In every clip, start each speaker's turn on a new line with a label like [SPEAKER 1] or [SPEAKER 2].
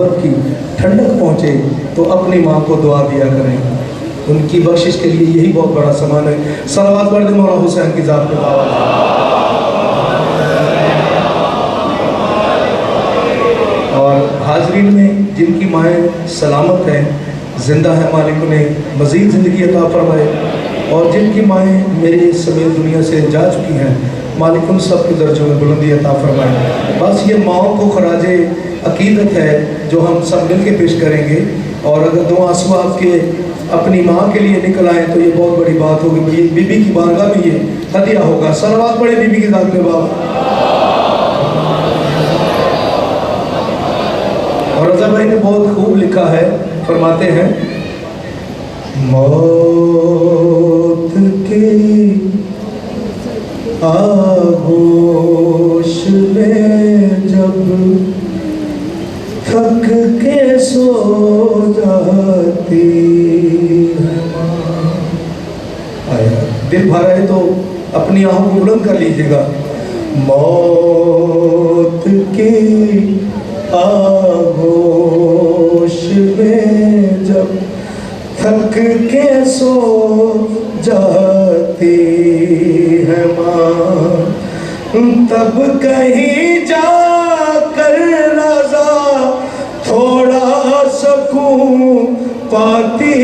[SPEAKER 1] मोहब्बत की ठंडक पहुँचे तो अपनी माँ को दुआ दिया करें, उनकी बख्शिश के लिए यही बहुत बड़ा सामान है। सलावत पढ़ दे मौला हुसैन की ज़ात पे। और हाजरीन में जिनकी माएँ सलामत हैं, ज़िंदा है, मालिक उन्हें मज़ीद ज़िंदगी अता फरमाए, और जिनकी माएँ मेरे समेत दुनिया से जा चुकी हैं, मालिक उन सब के दर्जों में बुलंदी अता फरमाए। बस ये माओं को खराजे अकीदत है जो हम सब मिल के पेश करेंगे, और अगर दो आंसू आपके अपनी माँ के लिए निकल आए तो ये बहुत बड़ी बात होगी। ये बीबी की बारगाह में ये हदिया होगा। सलावत पढ़े बीबी की ज़ात पे बाप। और रज़ा भाई ने बहुत खूब लिखा है, फरमाते हैं, मौत की आगोश में जब थक के सो जाती है माँ। आया दिल भर है तो अपनी आँखों को बुलंद कर लीजिएगा। मौत की आगोश में जब थक के सो जाती है माँ, तब कहीं जाकर रज़ा थोड़ा सुकून पाती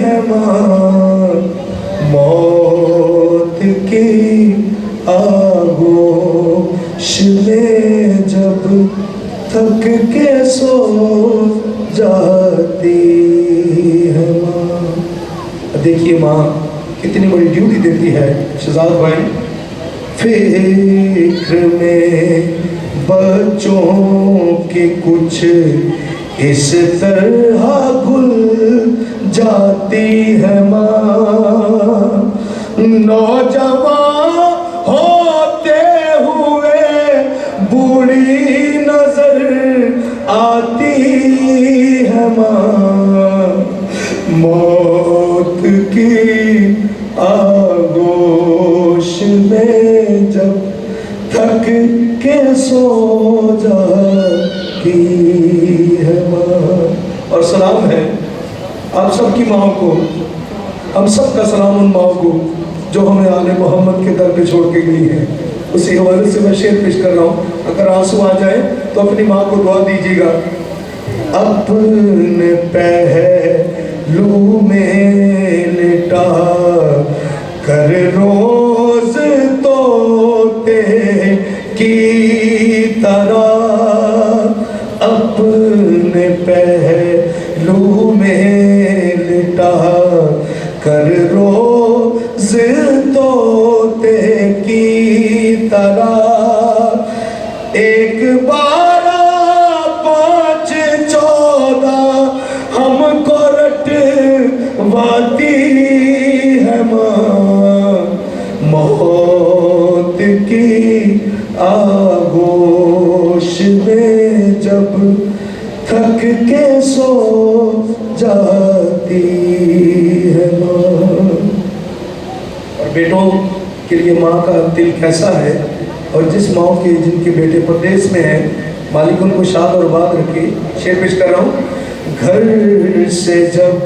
[SPEAKER 1] है माँ। मौत की आगोश में जब थक के सो जाती है माँ। देखिए माँ कितनी बड़ी ड्यूटी देती है शहजाद भाई। फिक्र में बच्चों के कुछ इस तरह घुल जाती है माँ। नौजवान होते हुए बूढ़ी नजर आती है माँ। मौत की आगोश में जब थक के सो जाती है माँ। और सलाम है आप सबकी माओं को, हम सब का सलाम उन माओं को जो हमें आले मोहम्मद के दर पे छोड़ के गई है। उसी हवाले से मैं शेर पेश कर रहा हूँ, अगर आंसू आ जाए तो अपनी माँ को दुआ दीजिएगा। अपने पहलू में लिटा कर रोज तोते की तरह, अपने पहलू में लिटा कर रोज तोते की तरह, एक बारह पाँच चौदह हमको रटवाती है माँ। मौत की आगोश में जब थक के सो जाती है माँ। और बेटों के लिए माँ का दिल कैसा है, और जिस माँ के जिनके बेटे परदेश में हैं, मालिक उनको शाद और बाद रखे। शेर पेश कर रहा हूँ। घर से जब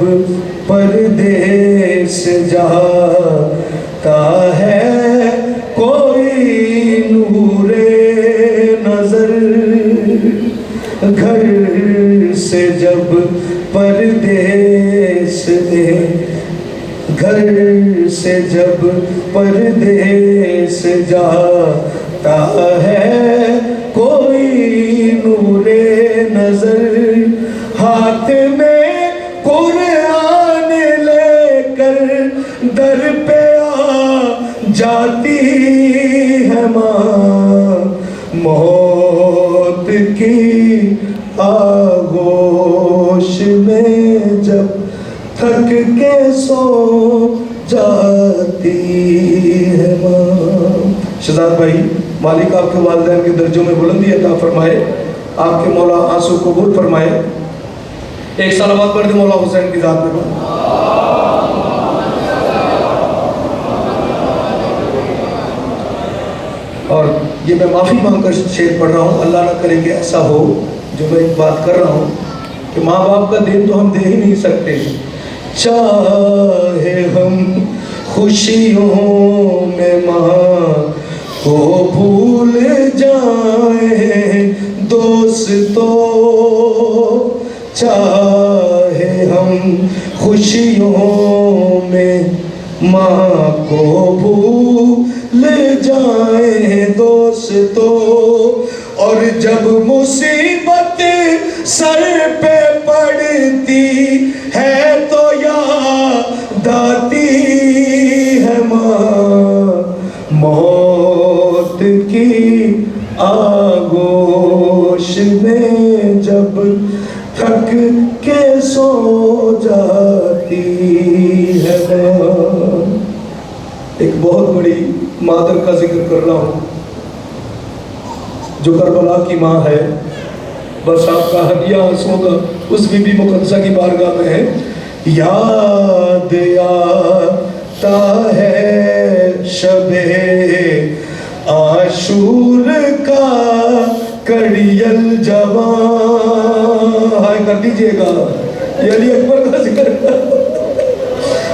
[SPEAKER 1] परदेश जाता है कोई नूरे नजर, घर से जब परदेश में, घर से जब परदेश जाता है कोई नूरे नजर, हाथ में कुरान लेकर दर पे आ जाती है माँ। मौत की आगोश में जब थक के सो जाती है माँ। शहजाद भाई, मालिक आपके वालिदैन के दर्जों में बुलंदी अता फरमाए, आपके मौला आंसू कबूल फरमाए। एक सलावत पढ़ दे मौला हुसैन की ज़ात पे। और ये मैं माफ़ी मांगकर शेर पढ़ रहा हूँ, अल्लाह ना करे कि ऐसा हो जो मैं बात कर रहा हूँ कि माँ बाप का देन तो हम दे ही नहीं सकते, चाहे हम खुशियों में माँ को भूल जाए दोस्तों, चाहे हम खुशियों में माँ को भूल जाए दोस्तों, और जब मुसीबत सर पे पड़ती है तो याद आती है माँ मौत की आगोश में, जब थक के सो जाती है माँ। एक बहुत बड़ी मादर का जिक्र कर रहा हूँ जो करबला की माँ है। बस आपका हदिया आंसुओं का उस बीबी मुकद्दसा की बारगाह में है। याद आता है शबे आशूर का कड़ियल जवां, हाय कर दीजिएगा, ये अली अकबर का जिक्र।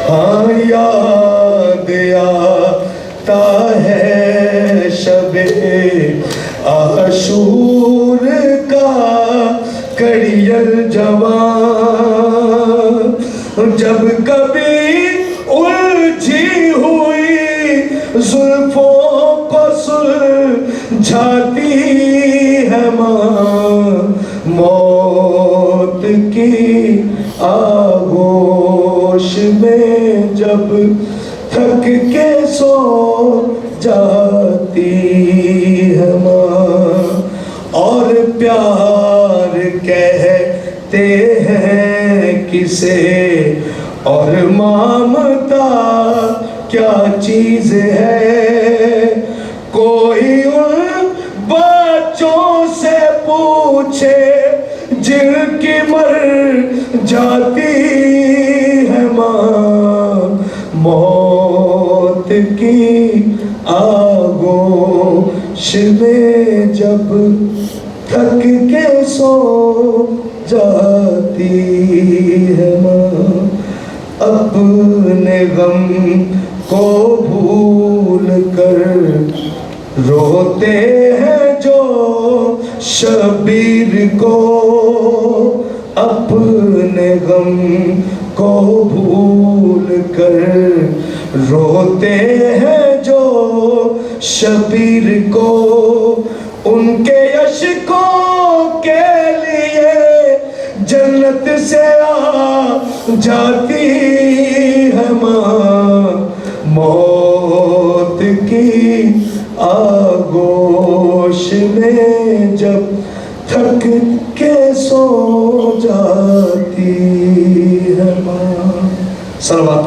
[SPEAKER 1] हाँ याद आता है शबे आशूर का कड़ियल जवां, जब कभी उलझी हुई जुल्फों को सुलझाती है माँ मौत की आगोश में, जब थक के सो जाती है माँ। और प्यार कहते हैं किसे और ममता क्या चीज है, कोई उन बच्चों से पूछे जिनकी मर जाती है माँ मौत की आगोश में, जब थक के सो जाती है माँ। अपने गम को भूल कर रोते हैं जो शबीर को, अपने गम को भूल कर रोते हैं जो शबीर को, उनके अश्कों के लिए जन्नत से आ जाती है माँ मौत की आगोश में, जब थक के सो जाती है माँ। सलवात